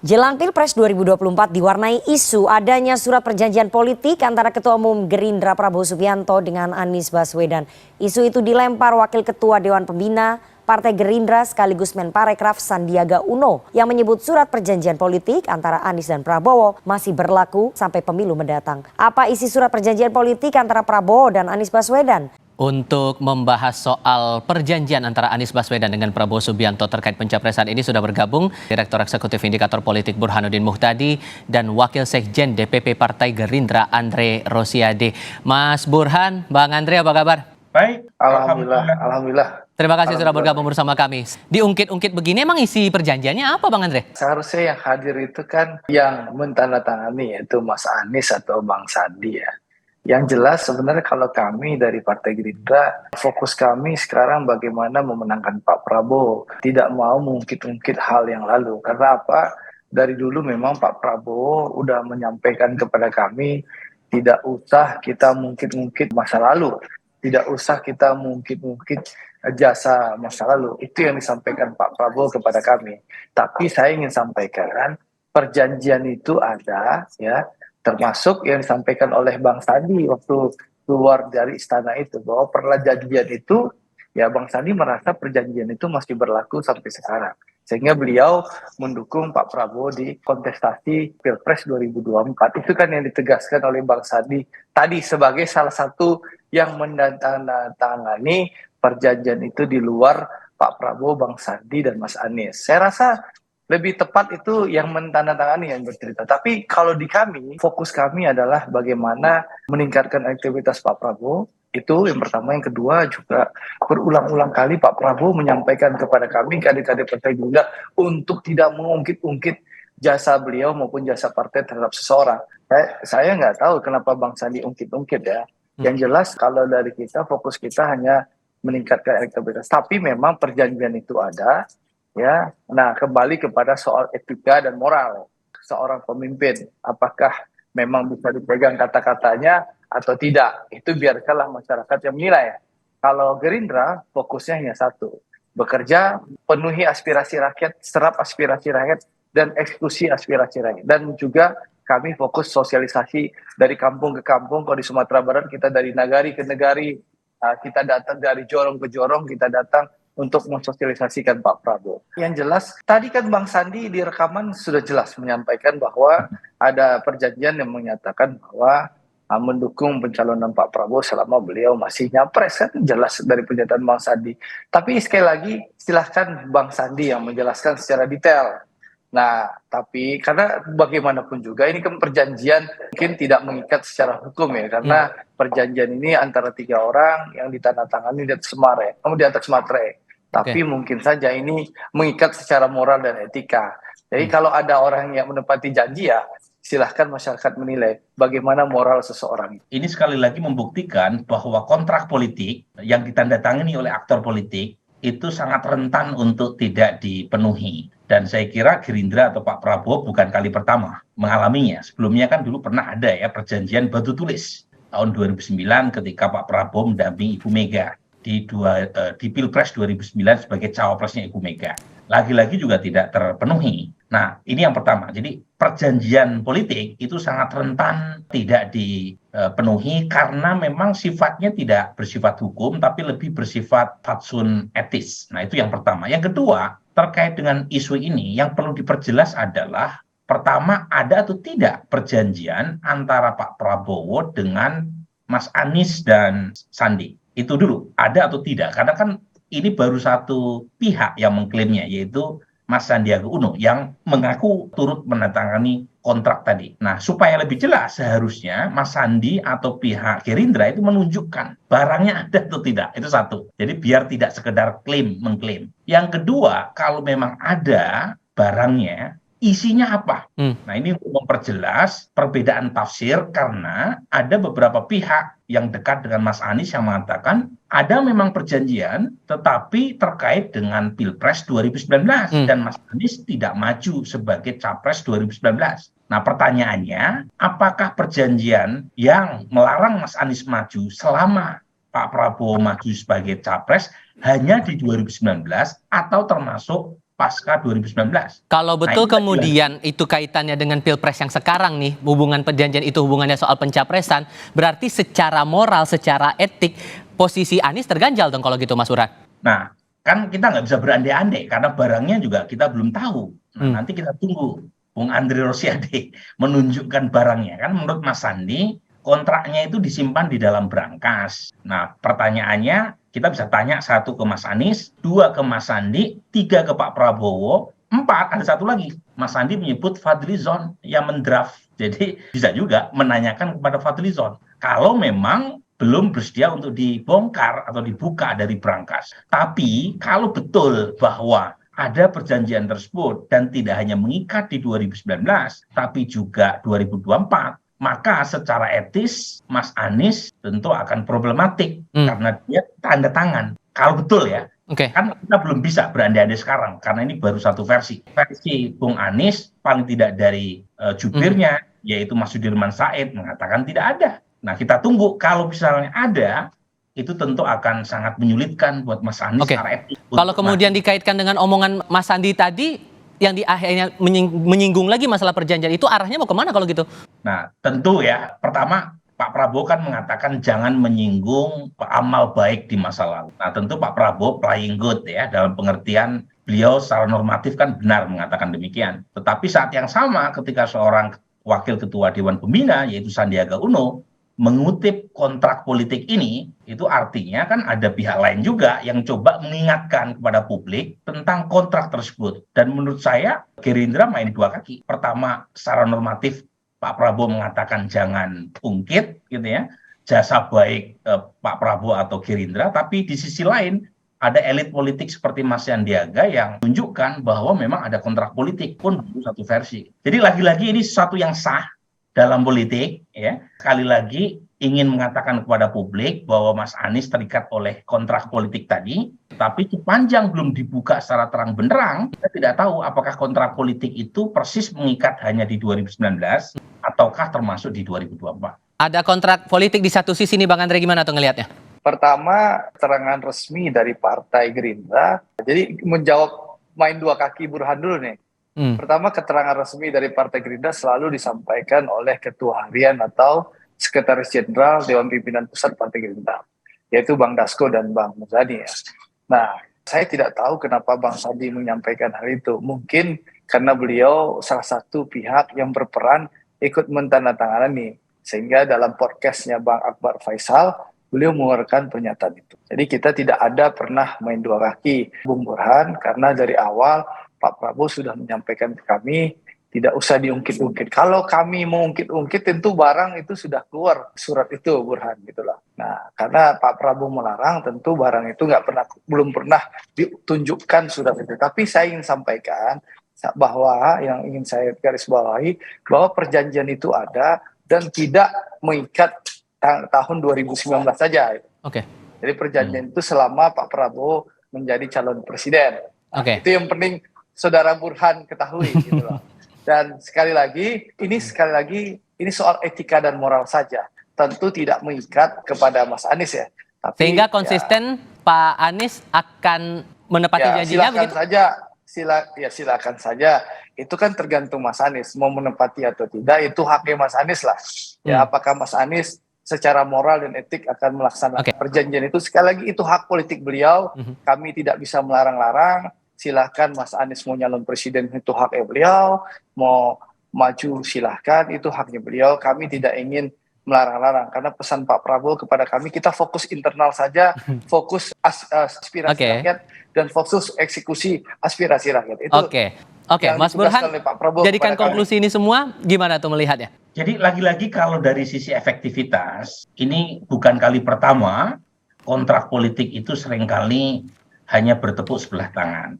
Jelang Pilpres 2024 diwarnai isu adanya surat perjanjian politik antara Ketua Umum Gerindra Prabowo Subianto dengan Anies Baswedan. Isu itu dilempar Wakil Ketua Dewan Pembina Partai Gerindra sekaligus Menparekraf Sandiaga Uno yang menyebut surat perjanjian politik antara Anies dan Prabowo masih berlaku sampai pemilu mendatang. Apa isi surat perjanjian politik antara Prabowo dan Anies Baswedan? Untuk membahas soal perjanjian antara Anies Baswedan dengan Prabowo Subianto terkait pencapresan ini sudah bergabung Direktur Eksekutif Indikator Politik Burhanuddin Muhtadi dan Wakil Sekjen DPP Partai Gerindra Andre Rosiade. Mas Burhan, Bang Andre apa kabar? Baik, alhamdulillah. Terima kasih sudah bergabung bersama kami. Diungkit-ungkit begini emang isi perjanjiannya apa Bang Andre? Seharusnya yang hadir itu kan yang mentandatangani yaitu Mas Anies atau Bang Sandi ya. Yang jelas sebenarnya kalau kami dari Partai Gerindra, fokus kami sekarang bagaimana memenangkan Pak Prabowo. Tidak mau mengungkit-ungkit hal yang lalu. Karena apa? Dari dulu memang Pak Prabowo udah menyampaikan kepada kami, tidak usah kita mungkit-ungkit masa lalu. Tidak usah kita mungkit-ungkit jasa masa lalu. Itu yang disampaikan Pak Prabowo kepada kami. Tapi saya ingin sampaikan, perjanjian itu ada ya, termasuk yang disampaikan oleh Bang Sandi waktu keluar dari istana itu, bahwa perjanjian itu ya Bang Sandi merasa perjanjian itu masih berlaku sampai sekarang, sehingga beliau mendukung Pak Prabowo di kontestasi Pilpres 2024. Itu kan yang ditegaskan oleh Bang Sandi tadi sebagai salah satu yang menandatangani perjanjian itu di luar Pak Prabowo, Bang Sandi dan Mas Anies. Saya rasa lebih tepat itu yang menandatangani yang bercerita. Tapi kalau di kami, fokus kami adalah bagaimana meningkatkan aktivitas Pak Prabowo. Itu yang pertama. Yang kedua juga berulang-ulang kali Pak Prabowo menyampaikan kepada kami, kader-kader Partai Gerindra, untuk tidak mengungkit-ungkit jasa beliau maupun jasa partai terhadap seseorang. Saya nggak tahu kenapa Bang Sandi ungkit-ungkit ya. Yang jelas kalau dari kita, fokus kita hanya meningkatkan elektabilitas. Tapi memang perjanjian itu ada. Ya, nah kembali kepada soal etika dan moral seorang pemimpin, apakah memang bisa dipegang kata-katanya atau tidak, itu biarkanlah masyarakat yang menilai. Kalau Gerindra fokusnya hanya satu, bekerja, penuhi aspirasi rakyat, serap aspirasi rakyat, dan eksekusi aspirasi rakyat. Dan juga kami fokus sosialisasi dari kampung ke kampung. Kalau di Sumatera Barat kita dari nagari ke nagari, kita datang dari jorong ke jorong, kita datang untuk mensosialisasikan Pak Prabowo. Yang jelas, tadi kan Bang Sandi di rekaman sudah jelas menyampaikan bahwa ada perjanjian yang menyatakan bahwa mendukung pencalonan Pak Prabowo selama beliau masih nyapres, kan jelas dari pernyataan Bang Sandi. Tapi sekali lagi, silahkan Bang Sandi yang menjelaskan secara detail. Nah, tapi karena bagaimanapun juga ini kan perjanjian mungkin tidak mengikat secara hukum ya, karena perjanjian ini antara 3 orang yang ditandatangani di atas Semare, di atas materai. Tapi mungkin saja ini mengikat secara moral dan etika. Jadi kalau ada orang yang menepati janji ya silahkan masyarakat menilai bagaimana moral seseorang. Ini sekali lagi membuktikan bahwa kontrak politik yang ditandatangani oleh aktor politik itu sangat rentan untuk tidak dipenuhi. Dan saya kira Gerindra atau Pak Prabowo bukan kali pertama mengalaminya. Sebelumnya kan dulu pernah ada ya perjanjian batu tulis tahun 2009 ketika Pak Prabowo mendampingi Ibu Mega di Pilpres 2009 sebagai cawapresnya Ibu Mega. Lagi-lagi juga tidak terpenuhi. Nah, ini yang pertama. Jadi perjanjian politik itu sangat rentan tidak dipenuhi karena memang sifatnya tidak bersifat hukum tapi lebih bersifat fatsun etis. Nah, itu yang pertama. Yang kedua, terkait dengan isu ini yang perlu diperjelas adalah pertama, ada atau tidak perjanjian antara Pak Prabowo dengan Mas Anies dan Sandi. Itu dulu, ada atau tidak. Karena kan ini baru satu pihak yang mengklaimnya, yaitu Mas Sandiaga Uno yang mengaku turut menandatangani kontrak tadi. Nah, supaya lebih jelas seharusnya Mas Sandi atau pihak Gerindra itu menunjukkan barangnya ada atau tidak. Itu satu. Jadi biar tidak sekedar mengklaim. Yang kedua, kalau memang ada barangnya, isinya apa? Nah, ini untuk memperjelas perbedaan tafsir karena ada beberapa pihak yang dekat dengan Mas Anies yang mengatakan ada memang perjanjian tetapi terkait dengan Pilpres 2019 dan Mas Anies tidak maju sebagai Capres 2019. Nah, pertanyaannya, apakah perjanjian yang melarang Mas Anies maju selama Pak Prabowo maju sebagai Capres hanya di 2019 atau termasuk pasca 2019. Kalau betul Nah, ini kemudian itu kaitannya dengan Pilpres yang sekarang nih, hubungan perjanjian itu hubungannya soal pencapresan, berarti secara moral, secara etik, posisi Anies terganjal dong kalau gitu Mas Burhan. Nah, kan kita nggak bisa berandai-andai karena barangnya juga kita belum tahu. Nah, nanti kita tunggu Bung Andri Rosiade menunjukkan barangnya. Kan menurut Mas Sandi, kontraknya itu disimpan di dalam brankas. Nah, pertanyaannya kita bisa tanya satu ke Mas Anies, dua ke Mas Sandi, tiga ke Pak Prabowo, empat ada satu lagi. Mas Sandi menyebut Fadlizon yang mendraft. Jadi bisa juga menanyakan kepada Fadlizon. Kalau memang belum bersedia untuk dibongkar atau dibuka dari brankas. Tapi kalau betul bahwa ada perjanjian tersebut dan tidak hanya mengikat di 2019, tapi juga 2024, maka secara etis Mas Anies tentu akan problematik karena dia tanda tangan. Kalau betul ya, kan kita belum bisa berandai-andai sekarang karena ini baru satu versi. Versi Bung Anies paling tidak dari jubirnya, yaitu Mas Sudirman Said mengatakan tidak ada. Nah, kita tunggu kalau misalnya ada, itu tentu akan sangat menyulitkan buat Mas Anies secara etik. Kalau kemudian dikaitkan dengan omongan Mas Sandi tadi, yang di akhirnya menyinggung lagi masalah perjanjian itu, arahnya mau kemana kalau gitu? Nah, tentu ya, pertama Pak Prabowo kan mengatakan jangan menyinggung amal baik di masa lalu. Nah, tentu Pak Prabowo playing good ya, dalam pengertian beliau secara normatif kan benar mengatakan demikian. Tetapi saat yang sama ketika seorang Wakil Ketua Dewan Pembina, yaitu Sandiaga Uno, mengutip kontrak politik ini, itu artinya kan ada pihak lain juga yang coba mengingatkan kepada publik tentang kontrak tersebut. Dan menurut saya Gerindra main dua kaki. Pertama, secara normatif Pak Prabowo mengatakan jangan ungkit gitu ya, jasa baik Pak Prabowo atau Gerindra, tapi di sisi lain ada elit politik seperti Mas Sandiaga yang menunjukkan bahwa memang ada kontrak politik pun baru satu versi. Jadi lagi-lagi ini sesuatu yang sah dalam politik ya. Sekali lagi ingin mengatakan kepada publik bahwa Mas Anies terikat oleh kontrak politik tadi, tetapi sepanjang belum dibuka secara terang benderang, kita tidak tahu apakah kontrak politik itu persis mengikat hanya di 2019 ataukah termasuk di 2024. Ada kontrak politik di satu sisi nih Bang Andre, gimana tuh ngelihatnya? Pertama, keterangan resmi dari Partai Gerindra. Jadi menjawab main dua kaki Burhan dulu nih. Pertama, keterangan resmi dari Partai Gerindra selalu disampaikan oleh Ketua Harian atau Sekretaris Jenderal Dewan Pimpinan Pusat Partai Gerindra, yaitu Bang Dasko dan Bang Muzani ya. Nah, saya tidak tahu kenapa Bang Sandi menyampaikan hal itu. Mungkin karena beliau salah satu pihak yang berperan ikut mentandatangani, sehingga dalam podcastnya Bang Akbar Faisal, beliau mengeluarkan pernyataan itu. Jadi kita tidak ada pernah main dua kaki Bung Burhan, karena dari awal Pak Prabowo sudah menyampaikan ke kami, tidak usah diungkit-ungkit. Kalau kami mau ungkit-ungkit, tentu barang itu sudah keluar surat itu Burhan gitulah. Nah, karena Pak Prabowo melarang, tentu barang itu belum pernah ditunjukkan surat itu. Tapi saya ingin sampaikan bahwa yang ingin saya garis bawahi bahwa perjanjian itu ada dan tidak mengikat tahun 2019 saja. Jadi perjanjian itu selama Pak Prabowo menjadi calon presiden. Nah, itu yang penting Saudara Burhan ketahui gitu loh. Dan sekali lagi ini soal etika dan moral saja. Tentu tidak mengikat kepada Mas Anies ya. Tapi, sehingga konsisten ya, Pak Anies akan menepati janjinya begitu? Silakan saja. Itu kan tergantung Mas Anies mau menepati atau tidak, itu haknya Mas Anies lah. Ya, apakah Mas Anies secara moral dan etik akan melaksanakan perjanjian itu, sekali lagi itu hak politik beliau. Kami tidak bisa melarang-larang. Silahkan Mas Anies mau nyalon presiden, itu haknya beliau, mau maju silahkan, itu haknya beliau. Kami tidak ingin melarang-larang, karena pesan Pak Prabowo kepada kami, kita fokus internal saja, fokus aspirasi rakyat, dan fokus eksekusi aspirasi rakyat. Itu Mas Burhan, jadikan konklusi ini semua, gimana tuh melihatnya? Jadi lagi-lagi kalau dari sisi efektivitas, ini bukan kali pertama kontrak politik itu seringkali hanya bertepuk sebelah tangan.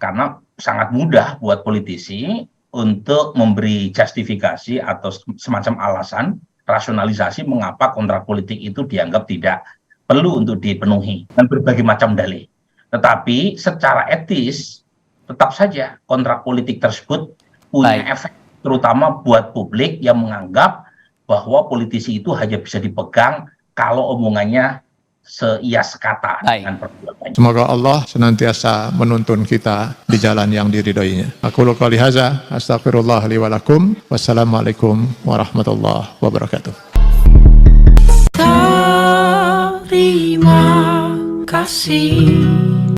Karena sangat mudah buat politisi untuk memberi justifikasi atau semacam alasan, rasionalisasi mengapa kontrak politik itu dianggap tidak perlu untuk dipenuhi dan berbagai macam dalih. Tetapi secara etis tetap saja kontrak politik tersebut punya efek terutama buat publik yang menganggap bahwa politisi itu hanya bisa dipegang kalau omongannya seias kata Baik. dengan perbuatannya. Semoga Allah senantiasa menuntun kita di jalan yang diridhoinya. Aku qouli hadza, astaghfirullah li wa lakum. Wassalamualaikum warahmatullahi wabarakatuh. Terima kasih.